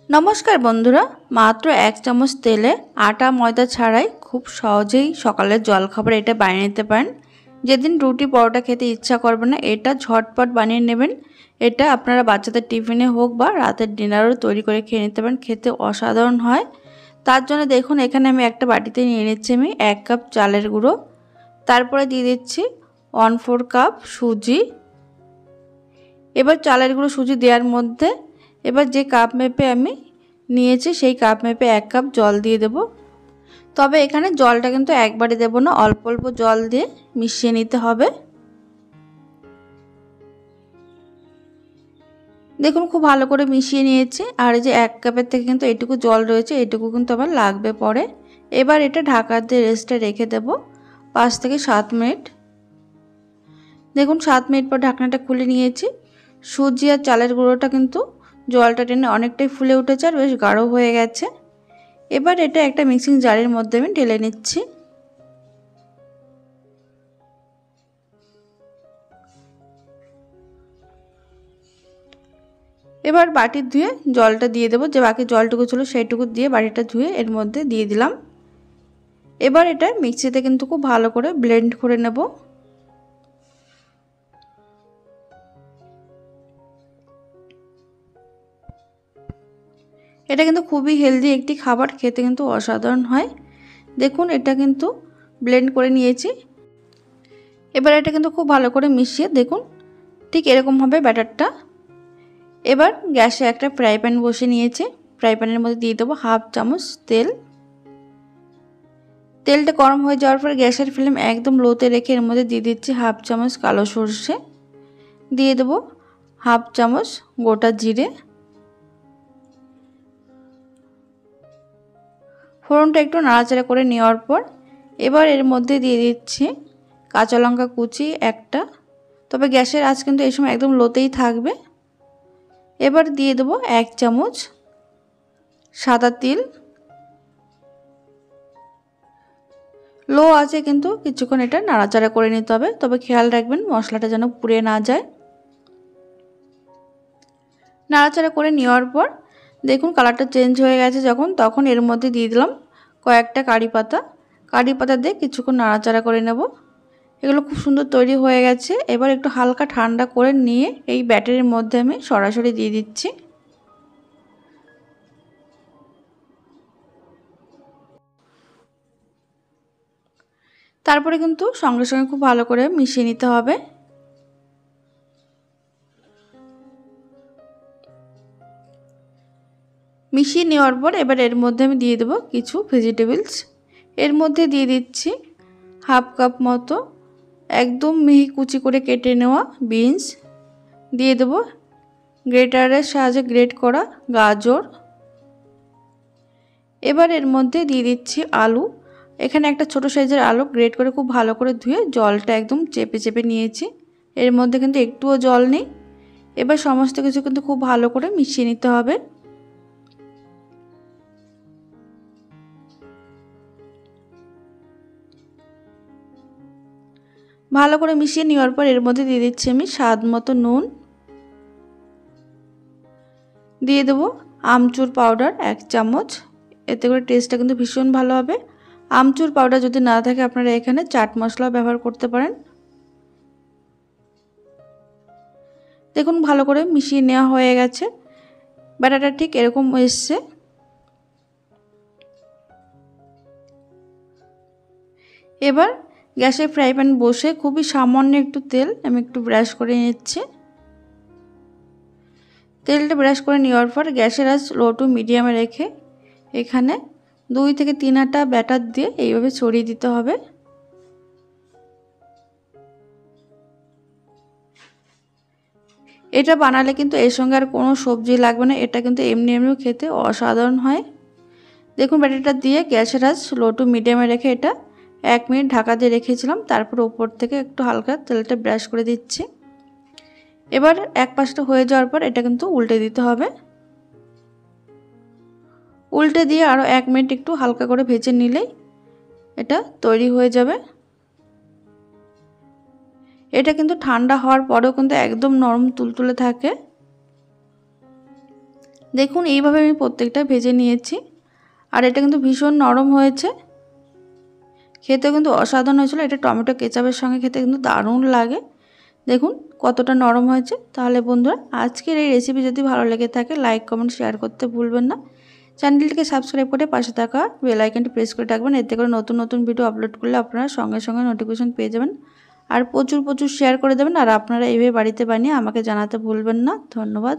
নমস্কার বন্ধুরা, মাত্র 1 চামচ তেলে আটা ময়দা ছাড়াই খুব সহজেই সকালের জলখাবার এটা বানিয়ে নিতে পারেন। যেদিন রুটি পরোটা খেতে ইচ্ছা করবে না, এটা ঝটপট বানিয়ে নেবেন। এটা আপনারা বাচ্চাদের টিফিনে হোক বা রাতের ডিনারও তৈরি করে খেয়ে নিতে পারেন, খেতে অসাধারণ হয়। তার জন্য দেখুন এখানে আমি একটা বাটিতে নিয়ে নিচ্ছি আমি 1 কাপ চালের গুঁড়ো, তারপরে দিয়ে দিচ্ছি 1/4 কাপ সুজি। এবার চালের গুঁড়ো সুজি দেওয়ার মধ্যে এবার যে কাপ মেপে আমি নিয়েছি সেই কাপ মেপে 1 কাপ জল দিয়ে দেব। তবে এখানে জলটা কিন্তু একবারে দেব না, অল্প অল্প জল দিয়ে মিশিয়ে নিতে হবে। দেখুন খুব ভালো করে মিশিয়ে নিয়েছি। আর এই যে 1 কাপের থেকে কিন্তু এইটুকু জল রয়েছে, এইটুকু কিন্তু আবার লাগবে পরে। এবার এটা ঢাকা দিয়ে রেস্টে রেখে দেব 5 থেকে 7 মিনিট। দেখুন 7 মিনিট পর ঢাকনাটা খুলে নিয়েছি। সুজি আর চালের গুঁড়োটা কিন্তু জলটা টেনে অনেকটাই ফুলে উঠেছে আর বেশ গাঢ় হয়ে গেছে। এবার এটা একটা মিক্সিং জারের মধ্যে আমি ঢেলে নিচ্ছি। এবার বাটি ধুয়ে জলটা দিয়ে দেবো, যে বাকি জলটুকু ছিল সেইটুকু দিয়ে বাটিটা ধুয়ে এর মধ্যে দিয়ে দিলাম। এবার এটা মিক্সিতে কিন্তু খুব ভালো করে ব্লেন্ড করে নেব। এটা কিন্তু খুবই হেলদি একটি খাবার, খেতে কিন্তু অসাধারণ হয়। দেখুন এটা কিন্তু ব্লেন্ড করে নিয়েছি। এবার এটা কিন্তু খুব ভালো করে মিশিয়ে দেখুন ঠিক এরকম হবে ব্যাটারটা। এবার গ্যাসে একটা ফ্রাই প্যান বসে নিয়েছি। ফ্রাই প্যানের মধ্যে দিয়ে দেবো 1/2 চামচ তেল। তেলটা গরম হয়ে যাওয়ার পর গ্যাসের ফ্লেম একদম লোতে রেখে এর মধ্যে দিয়ে দিচ্ছি 1/2 চামচ কালো সরষে, দিয়ে দেবো 1/2 চামচ গোটা জিরে। ফোড়নটা একটু নাড়াচাড়া করে নেওয়ার পর এবার এর মধ্যে দিয়ে দিচ্ছি কাঁচা লঙ্কা কুচি একটা, তবে গ্যাসের আঁচ কিন্তু এই সময় একদম লোতেই থাকবে। এবার দিয়ে দেবো 1 চামচ সাদা তিল। লো আছে কিন্তু কিছুক্ষণ এটা নাড়াচাড়া করে নিতে হবে, তবে খেয়াল রাখবেন মশলাটা যেন পুড়ে না যায়। নাড়াচাড়া করে নেওয়ার পর দেখুন কালারটা চেঞ্জ হয়ে গেছে যখন, তখন এর মধ্যে দিয়ে দিলাম কয়েকটা কারি পাতা। কারি পাতা দিয়ে কিছুক্ষণ নাড়াচাড়া করে নেব। এগুলো খুব সুন্দর তৈরি হয়ে গেছে। এবার একটু হালকা ঠান্ডা করে নিয়ে এই ব্যাটারের মধ্যে আমি সরাসরি দিয়ে দিচ্ছি। তারপরে কিন্তু সঙ্গে সঙ্গে খুব ভালো করে মিশিয়ে নিতে হবে। মিশিয়ে নেওয়ার পর এবার এর মধ্যে আমি দিয়ে দেবো কিছু ভেজিটেবলস। এর মধ্যে দিয়ে দিচ্ছি 1/2 কাপ মতো একদম মিহি কুচি করে কেটে নেওয়া বিনস, দিয়ে দেবো গ্রেটারের সাহায্যে গ্রেট করা গাজর। এবার এর মধ্যে দিয়ে দিচ্ছি আলু। এখানে একটা ছোট সাইজের আলু গ্রেট করে খুব ভালো করে ধুয়ে জলটা একদম চেপে চেপে নিয়েছি। এর মধ্যে কিন্তু একটুও জল নেই। এবার সমস্ত কিছু কিন্তু খুব ভালো করে মিশিয়ে নিতে হবে। ভালো করে মিশিয়ে নেওয়ার পর এর মধ্যে দিয়ে দিচ্ছি আমি স্বাদ মতো নুন, দিয়ে দেবো আমচুর পাউডার 1 চামচ। এতে করে টেস্টটা কিন্তু ভীষণ ভালো হবে। আমচুর পাউডার যদি না থাকে আপনারা এখানে চাট মশলা ব্যবহার করতে পারেন। দেখুন ভালো করে মিশিয়ে নেওয়া হয়ে গেছে। ব্যাটারটা ঠিক এরকম এসছে। এবার গ্যাসে ফ্রাই প্যান বসে খুবই সামান্য একটু তেল আমি একটু ব্রাশ করে নিচ্ছি। তেলটা ব্রাশ করে নেওয়ার পর গ্যাসের আঁচ লো টু মিডিয়ামে রেখে এখানে 2 থেকে 3 আটা ব্যাটার দিয়ে এইভাবে ছড়িয়ে দিতে হবে। এটা বানালে কিন্তু এর সঙ্গে আর কোনো সবজি লাগবে না, এটা কিন্তু এমনি এমনিও খেতে অসাধারণ হয়। দেখুন ব্যাটারটা দিয়ে গ্যাসের আঁচ লো টু মিডিয়ামে রেখে এটা 1 মিনিট ঢাকা দিয়ে রেখেছিলাম। তারপর উপর থেকে একটু হালকা তেলটা ব্রাশ করে দিচ্ছি। এবার এক পাশটা হয়ে যাওয়ার পর এটা কিন্তু উল্টে দিতে হবে। উল্টে দিয়ে আরও 1 মিনিট একটু হালকা করে ভেজে নিলেই এটা তৈরি হয়ে যাবে। এটা কিন্তু ঠান্ডা হওয়ার পরেও কিন্তু একদম নরম তুলতুলে থাকে। দেখুন এইভাবে আমি প্রত্যেকটা ভেজে নিয়েছি। আর এটা কিন্তু ভীষণ নরম হয়েছে, খেতে কিন্তু অসাধারণ হয়েছিল। এটা টমেটো কেচাপের সঙ্গে খেতে কিন্তু দারুণ লাগে। দেখুন কতটা নরম হয়েছে। তাহলে বন্ধুরা আজকের এই রেসিপি যদি ভালো লেগে থাকে লাইক কমেন্ট শেয়ার করতে ভুলবেন না। চ্যানেলটিকে সাবস্ক্রাইব করে পাশে থাকা বেল আইকনটি প্রেস করে রাখবেন, এতে করে নতুন নতুন ভিডিও আপলোড করলে আপনারা সঙ্গে সঙ্গে নোটিফিকেশন পেয়ে যাবেন। আর প্রচুর শেয়ার করে দেবেন। আর আপনারা এইভাবে বাড়িতে বানিয়ে আমাকে জানাতে ভুলবেন না। ধন্যবাদ।